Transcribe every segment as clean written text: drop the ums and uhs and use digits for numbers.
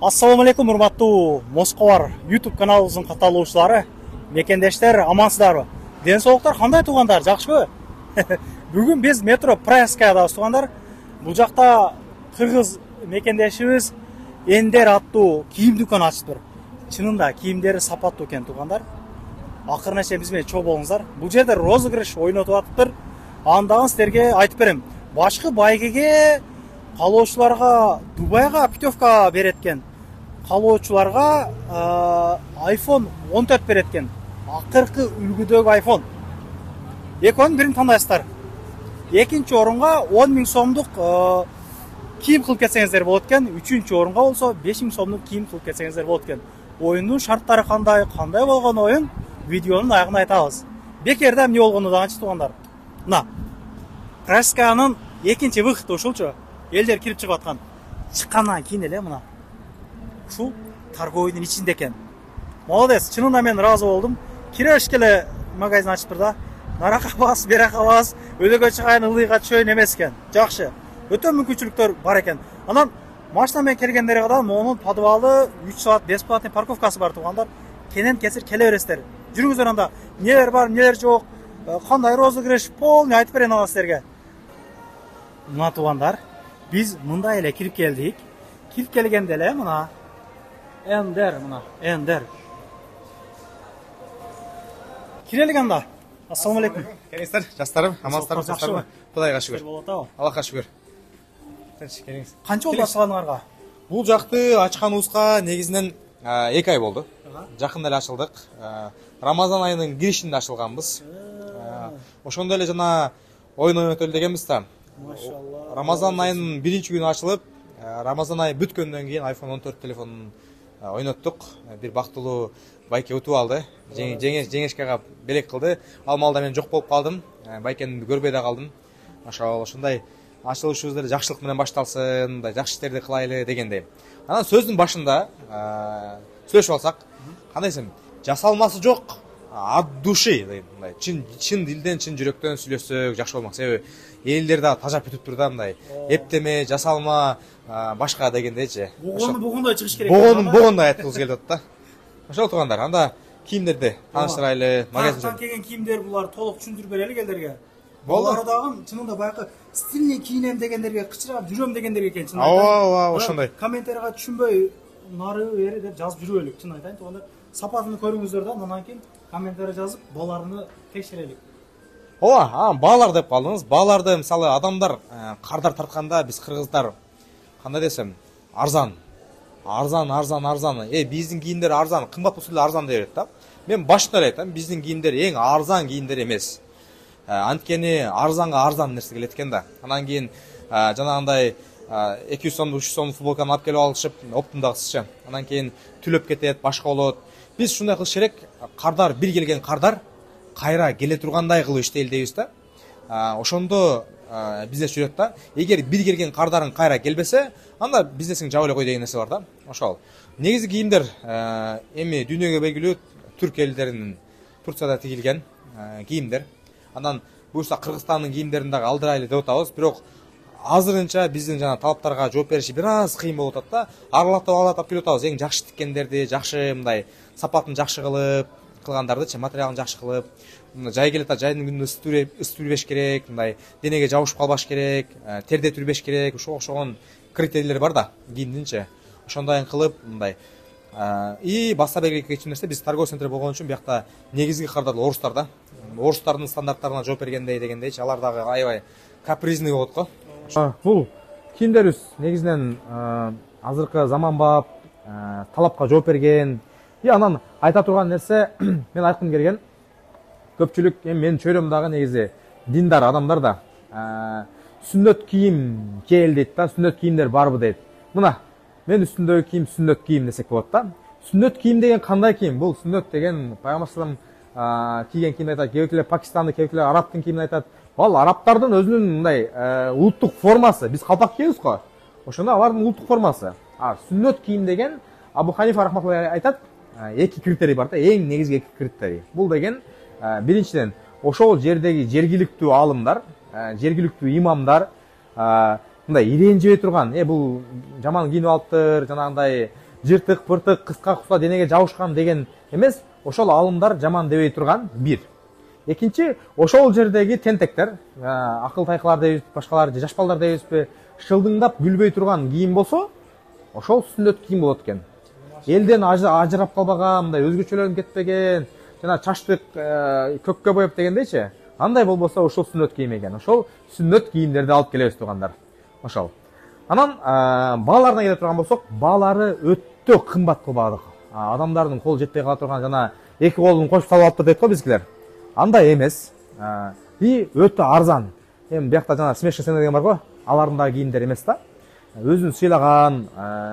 Ассаламу алейкум, урматтуу Москвар YouTube каналыбыздын катталуучулары, мекендештер, амансыздарбы? Ден соолуктар кандай туугандар, жакшыбы? Бүгүн биз метро Праевскаядабыз туугандар. Бул жакта кыргыз мекендешибиз Эндер аттуу кийим дүкөнү ачыптыр. Чынында кийимдери сапаттуу экен туугандар. Акырына чейин биз менен чогуу болуңуздар. Бул жерде розыгрыш ойнотуп атыптыр. Андагы силерге айтып берем. Башкы байгеге калоочуларга Дубайга путевка берет экен. Калоочуларга iPhone 14 берет экен. Акыркы үлгүдөгү iPhone. Экөөнүн бирин тандайсыздар. Экинчи орунга 10 000 сомдук кийим кылып кетсеңиздер болот экен. Үчүнчү орунга болсо 5 000 сомдук кийим кылып кетсеңиздер болот экен. Оюндун шарттары кандай болгон оюн видеонун аягында айтабыз. Бекерде эмне болгону дагычы туугандар. Мына Праевскаянын экинчи выходу ушулчу. Элдер кирип чыгып аткан. Чыккандан кийин эле мына ушул торговыйдын ичинде экен. Молодец, чынында мен ыраазы болдум. Киребишке эле магазин ачыптыр да. Нарака бас, берака бас, өйдөгө чыгайын, ылыйга чөйүн эмес экен. Жакшы. Өтө мүмкүнчүлүктөр бар экен. Анан машина менен келгендерге кадан монун подвалы 3 саат бесплатный парковкасы бар туугандар. Кенен кесир келе бересиздер. Жүрүңүздөр анда. Нелер бар, нелер жок, кандай розыгрыш, полный айтып берейин ага силерге. Мына туугандар, биз мындай эле кирип келдик. Кирип келгенде эле мына Эндер. Кирелик анда. Ассаламу алейкум. Келиңиздер, жастарым, амансыздарбы, жастарым. Кудайга шүгүр. Аллахка шүгүр. Келиңиз. Канча болду ачылганыңарга? Бул жакты ачканыбызга негизинен 2 ай болду. Жакында эле ачылдык. Рамазан айынын киришинде ачылганбыз. Ошондо эле жана оюн ойнотолу дегенбиз да. Машалла. Рамазан айынын 1-күнү ачылып, Рамазан айы бүткөндөн кийин iPhone 14 телефонун ойноттук. Бир бактылуу байке утуп алды. Жеңешкеге белек кылды. Ал маалда мен жок болуп калдым. Байкени көрбөй да калдым. Машалла, ошондой ачылышыбыздар жакшылык менен башталсын, мындай жакшы иштерди кылайлы дегендей. Анан сөздүн башында сүйлөшүп алсак, кандай десем, жасалмасы жок, от души, мындай чын дилден, чын жүрөктөн сүйлөшсөк жакшы болмок. Себеби элдер да тажап бүтүп тур да, мындай эптеме, жасалма, башка дегендейчи. Богондой чыгыш керек. Богондой айткыбыз келип атат да. Ошол туугандар, анда кийимдерди тааныштырайлы, магазин келген кийимдер булар толук түшүндүрүп берели элдерге. Болду. Булар дагы чынында баягы стильный кийинем дегендерге, кычырап жүрөм дегендерге экен чын Ооба, ошондой. Комментарийга түшүнбөй нары бери деп жазып жүрөлүк, чын айтайын туугандар. Сапатын көрүңүздөр да, андан кийин комментарий жазып, баларны текшерелик. Ооба, баалар деп калдыңыз. Бааларды мисалы адамдар кардар тартканда биз кыргыздар кандай десем, арзан. Биздин кийимдер арзан, кымбат болсо эле арзан деп берет да. Мен башында эле айтам, биздин кийимдер эң арзан кийимдер эмес. Анткени арзанга арзан нерсе келет экен да. Анан кийин жанагындай 200 сомдук, 300 сомдук футболканы алып келип алышып, оптумдагысыча. Анан кийин түлөп кетет, башка болот. Биз ушундай кылыш керек, кардар, бир келген кардар кайра келе тургандай кылып иштейли дейбиз да. Ошондо бизнес жүрөт да. Эгер бир келген кардарың кайра келбесе, анда бизнесиң жабы эле кой деген нерсе бар да. Ошол. Негизи кийимдер эми дүйнөгө белгилүү түрк элдеринин Турцияда тигилген кийимдер. Анан буюрса Кыргызстандын кийимдерин дагы алдырайлы деп атабыз, бирок азырынча биздин жана талаптарга жооп бериши бир аз кыйын болуп атат да. Аралатып келип атабыз, эң жакшы тиккендерди, жакшы мындай сапатын жакшы кылып, кылгандардычы, материалын жакшы кылып, жай келет да, жайдын күнүндө ысып түрбеш керек, мындай денеге жабышып калбаш керек, терде түрбеш керек, ошого окшогон критерийлер бар да кийимдинчи. Ошондой кылып мындай баста белгилеп кетчү нерсе, биз торговый центр болгон үчүн биякта негизги кардар орустар да. Орустардын стандарттарына жооп бергендей дегендейчи, алар дагы аябай капризный болот го. Бул кийимдерибиз негизинен азыркы заманбап, талапка жооп берген. Анан айта турган нерсе, мен айткым келген, көпчүлүк менин чөйрөм дагы негизи диндар адамдар да сүннөт кийим кел дейт да, сүннөт кийимдер барбы дейт. Мына мен үстүндөгү кийим сүннөт кийим десек болот да. Сүннөт кийим деген кандай кийим? Бул сүннөт деген пайгамбар салам кийген кийимди айтат, кээбекелер Пакистанды, кээбекелер арабтын кийимин айтат. Ал арабтардын өзүнүн мындай улуттук формасы. Биз калпак кийебиз го. Ошондо алардын улуттук формасы. Сүннөт кийим деген Абу Ханифа рахматуллахи айтат, эки критерий бар да, эң негизги эки критерий. Бул деген биринчиден ошол жердеги жергиликтүү аалымдар, жергиликтүү имамдар мындай иренжибей турган, бул жаман кийинип алыптыр, жанагындай жыртык пыртык кыска куса денеге жабышкан деген эмес, ошол алымдар жаман дебей турган бир. Экинчи, ошол жердеги тентектер, акыл тайкалар дейбизби, башкалар же жаш балдар дейбизби, шылдыңдап күлбөй турган кийим болсо, ошол сүннөт кийим болот экен. Элден ажырап калбаган, мындай өзгөчөлөнүп кетпеген, жана чачты көккө боеп дегендейчи, андай болбосо ошол сүннөт кийим экен. Ошол сүннөт кийимдерди алып келебиз туугандар. Ошол. Анан бааларына келе турган болсок, баалары өтө кымбат кылбадык. Адамдардын колу жетпей кала турган жана эки колун кошуп салып алыптыр дейт го бизгилер. Андай эмес. И өтө арзан. Эми биякта жана смешный цена деген бар го, алардын кийимдер эмес да. Өзүн сыйлаган,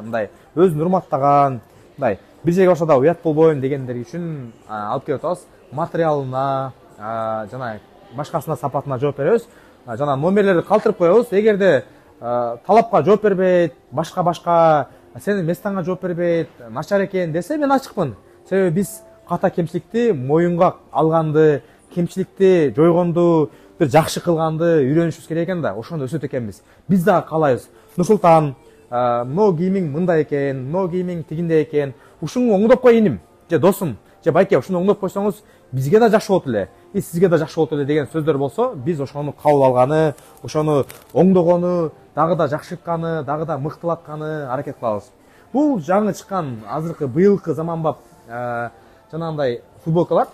мындай өзүн урматтаган, мындай бир жерге барса да уят болбойм дегендер үчүн алып келип атабыз. Материалына, жана башкасына сапатына жооп беребиз. Жана номерлерди калтырып коебуз. Эгерде талапка жооп бербейт, башка сенин местаңа жооп бербейт, начар экен десе мен ачыкмын. Себеби биз ката кемчиликти моюнга алганды, кемчиликти жойгонду, бир жакшы кылганды үйрөнүшүбүз керек экен да. Ошондо өсөт экенбиз. Биз дагы каалайбыз. Нурсултан, мына кийимиң мындай экен, мына кийимиң тигиндей экен. Ушуну оңдоп кой иним, же досум, же байке, ушуну оңдоп койсоңуз бизге да жакшы болот эле, сизге да жакшы болот эле деген сөздөр болсо, биз ошону кабыл алганы, ошону оңдогону, дагы да жакшыртканы, дагы да мыктылатканы аракет кылабыз. Бул жаңы чыккан азыркы быйылкы заманбап жанагындай футболкалар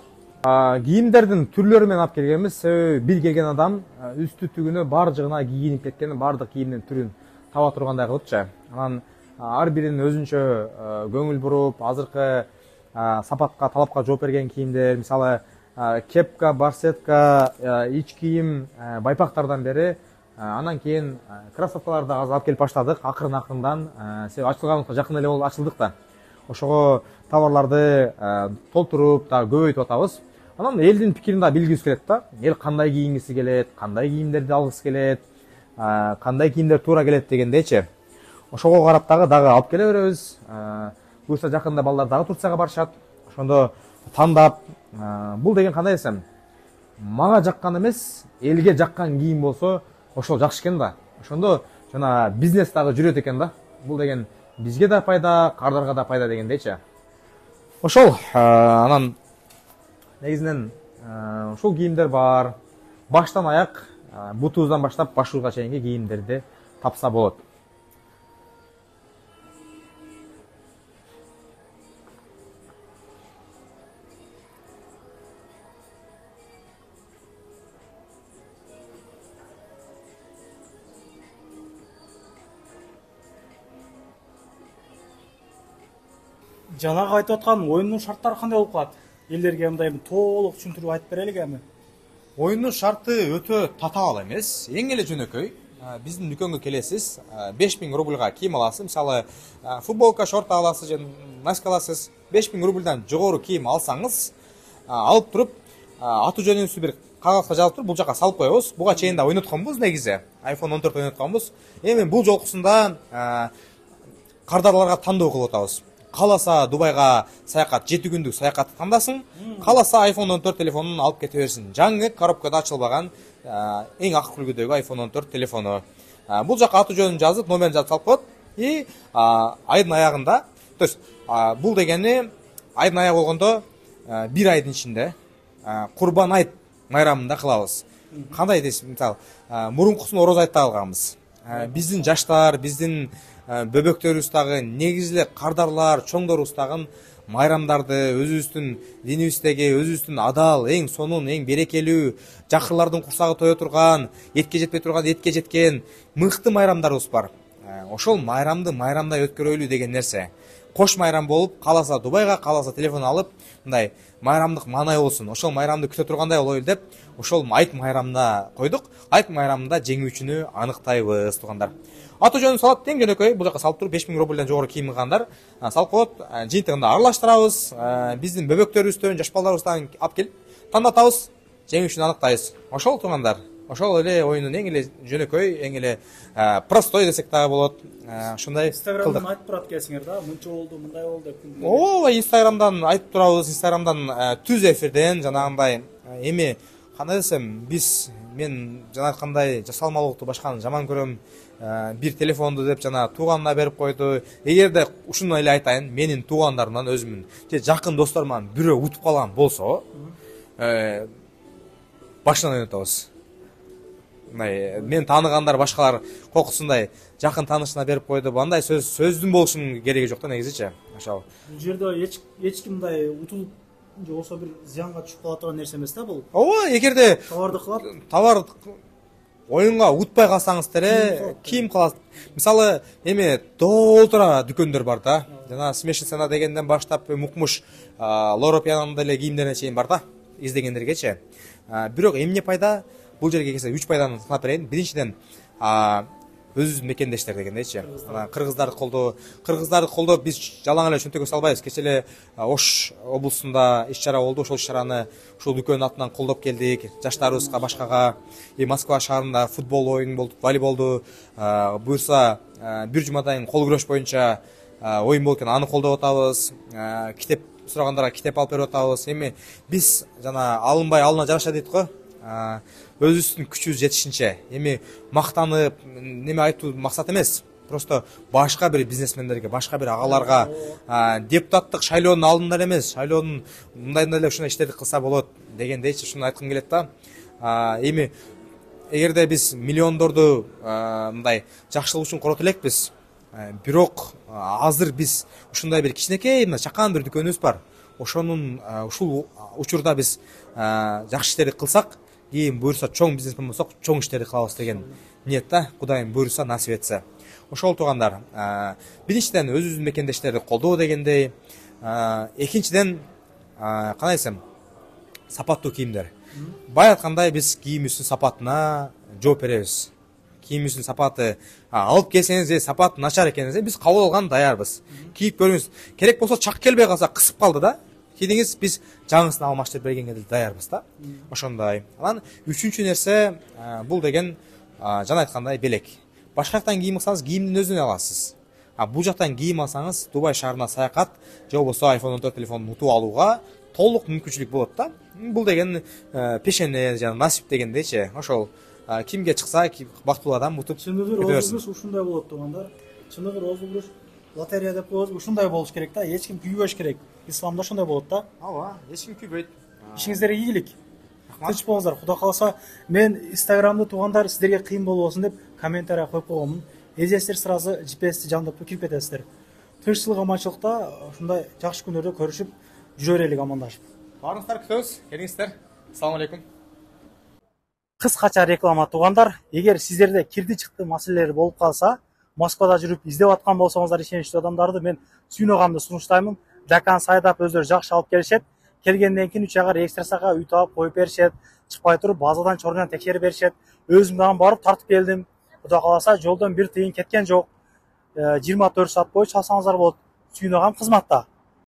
кийимдердин түрлөрү менен алып келгенбиз. Себеби бир келген адам үстү түгүнө бар жыгына кийинип кеткен, бардык кийимдин түрүн таба тургандай кылыпчы. Анан ар биринин өзүнчө көңүл буруп, азыркы сапатка, талапка жооп берген кийимдер, мисалы кепка, барсетка, ич кийим, байпактардан бери, анан кийин кроссовкаларды алып келип баштадык, акырын-акырындан, себеби ачылганыбызга жакын эле болуп ачылдык да. Ошого товарларды толтуруп, да көбөйтүп атабыз. Анан элдин пикирин да билгибиз келет да. Эл кандай кийингиси келет, кандай кийимдерди алгысы келет, кандай кийимдер туура келет дегендейчи. Ошого карап дагы алып келе беребиз. Буюрса жакында балдар дагы Турцияга барышат. Ошондо тандап, бул деген кандай десем, мага жаккан эмес, элге жаккан кийим болсо, ошол жакшы экен да. Ошондо жана бизнес дагы жүрөт экен да. Бул деген бизге да пайда, кардарга да пайда дегендейчи. Ошол, анан негизинен ушул кийимдер бар. Баштан аяк, бутубуздан баштап башыбызга чейинки кийимдерди тапса болот. Жанагы айтып аткан оюндун шарттары кандай болуп калат? Элдерге мындай толук түшүндүрүп айтып берелик эми. Оюндун шарты өтө татаал эмес, эң эле жөнөкөй. Биздин дүкөнгө келесиз, 5000 рубльга кийим аласыз. Мисалы, футболка, шорта аласыз же носка аласыз. 5000 рубльдан жогору кийим алсаңыз, алып туруп, аты жөнүңүздү бир кагазга жазып туруп, бул жака салып коебуз. Буга чейин да ойнотконбуз негизи. iPhone 14 ойнотконбуз. Эми бул жолкусунда кардарларга тандоо кылып атабыз. Каласа Дубайга саякат 7 күндүк саякатты тандасын, каласа iPhone 14 телефонун алып кете берсин. Жаңы коробкада ачылбаган эң акыл үлгүдөгү iPhone 14 телефону. Бул жака аты жөнүн жазып, номерин жазып салып коет. И айдын аягында, то есть бул дегени айдын аягы болгондо 1 айдын ичинде Курбан айт майрамында кылабыз. Кандай дейсиз, мисалы, мурункусун ороз айтта алганбыз. Биздин жаштар, биздин бөбөктөрүбүз дагы негизле кардарлар, чоңдорубуз дагы майрамдарды өзүбүздүн динибиздеги, өзүбүздүн адал, эң сонун, эң берекелүү, жакырлардын курсагы тое турган, этке жетпей турган, этке жеткен мыкты майрамдарыбыз бар. Ошол майрамды майрамдай өткөрөлү деген нерсе. Кош майрам болуп, каласа Дубайга, каласа телефон алып, мындай майрамдык маанай болсун. Ошол майрамды күтө тургандай болойлу деп, ошол айт майрамына койдук. Айт майрамында жеңүүчүнү аныктайбыз туугандар. Аты жөнүн салат тең жөнөкөй, бул жака салып туруп 5000 рубльдан жогору кийим кылгандар салып коет, жыйынтыгында аралаштырабыз, биздин бөбөктөрүбүздөн, жаш балдарыбыздан алып келип тандатабыз, жеңүүчүнү аныктайбыз. Ошол туугандар. Ошол эле оюндун эң эле жөнөкөй, эң эле простой десек дагы болот. Ошондой Инстаграмдан айтып турат экенсиңер да, мынча болду, мындай болду деп. Ооба, Инстаграмдан айтып турабыз, Инстаграмдан түз эфирден жанагындай эми кандай десем, мен жана айткандай жасалмалуулукту башканы жаман көрөм. бир телефонду деп жана тууганына берип койду. Эгерде ушуну эле айтайын, менин туугандарымдан өзүмүн же жакын досторумдан бирөө утуп калган болсо, башынан өтөбүз. Мен тааныгандар башкалар кокусундай жакын таанышына берип койду. Андай сөздүн болушунун кереги жок да негизичи. Ошол. Бул жерде эч ким мындай утулуп же болсо бир зыянга түшүп кала турган нерсе эмес да бул. Ооба, эгерде Товарды кылат, товар оюнга утпай калсаңыз деле кийим калат. Мисалы, эми толтура дүкөндөр бар да. Жана смешный цена дегенден баштап мукмуш Лоропианын деле кийимдерине чейин бар да, издегендергечи. Бирок эмне пайда? Бул жерге келсе 3 пайданы санап берейин. Биринчиден, өзүбүздүн мекендештер дегендейчи. Кыргыздарды колдоп биз жалаң эле чөнтөгө салбайбыз. Кече эле Ош облусунда иш-чара болду. Ошол иш-чараны ушул дүкөн атынан колдоп келдик. Жаштарыбызга, башкага, Москва шаарында футбол оюн болду, волейболду, буюрса бир жумадан кол күрөш боюнча оюн болуп экен, аны колдоп атабыз. Китеп сурагандарга китеп алып берип атабыз. Эми биз жана алынбай алына жараша дейт го. Өзүбүздүн күчүбүз жетишинче. Эми мактанып, неме айтуу максат эмес. Просто башка бир бизнесмендерге, башка бир агаларга депутаттык шайлоонун алдында эмес, шайлоонун мындай эле ушундай иштерди кылса болот дегендейчи, ушуну айткым келет да. Эми эгерде биз миллиондорду мындай жакшылык үчүн корото элекпиз, бирок азыр биз ушундай бир кичинекей мына чакан бир дүкөнүбүз бар. Ошонун ушул учурда биз жакшы иштерди кылсак, кийин буюрса чоң бизнесмен болсок, чоң иштерди кылабыз деген ниетте, Кудайым буюрса, насип этсе. Ошол туугандар, биринчиден өзүбүздүн мекендештерди колдоо дегендей, экинчиден кандай десем, сапаттуу кийимдер. Бай айткандай, биз кийимибиздин сапатына жооп беребиз. Кийимибиздин сапаты алып келсеңиз же сапаты начар экениңизде биз кабыл алганга даярбыз. Кийип көрүңүз. Керек болсо чак келбей калса, кысып калды да, кийдиңиз, биз жаңысын алмаштырып бергенге деле даярбыз да. Ошондой. Анан үчүнчү нерсе, бул деген жана айткандай белек. Башка жактан кийим алсаңыз, кийимдин өзүн аласыз. Бул жактан кийим алсаңыз, Дубай шаарына саякат же болбосо iPhone 14 телефонун утуп алууга толук мүмкүнчүлүк болот да. Бул деген пешене жана насип дегендейчи. Ошол кимге чыкса, бактылуу адам утуп чыныгыр озулуш ушундай болот туугандар. Чыныгыр озулуш лотерея деп коебуз, ушундай болуш керек да. Эч ким күйбөш керек. Исламда ошондой болот да. Ооба, эч ким күйбөйт. Ишиңиздерге ийгилик. Тынч болуңуздар. Кудай кааласа, мен Инстаграмды туугандар сиздерге кыйын болбосун деп комментарий коюп койгонмун. Эзесиздер сразу GPS-ти жандап кирип кетесиздер. Тынччылык, аманчылыкта ушундай жакшы күндөрдө көрүшүп жүрө берелик амандашып. Баарыңыздар күтөбүз. Келиңиздер. Ассаламу алейкум. Кыскача реклама туугандар, эгер сиздерде кирди чыкты маселелер болуп калса, Москвада жүрүп издеп аткан болсоңуздар ишеничтүү адамдарды мен сүйнөгамды сунуштаймын. Жакан сайдап өздөрү жакшы алып келишет. Келгенден кийин 3 айга регистрацияга үй таап коюп беришет. Чыкпай туруп базадан чорунан текшерип беришет. Өзүм дагы барып тартып келдим. Кудай кааласа, жолдон бир тыйын кеткен жок. 24 саат бою чалсаңыздар болот. Сүйнөгам кызматта.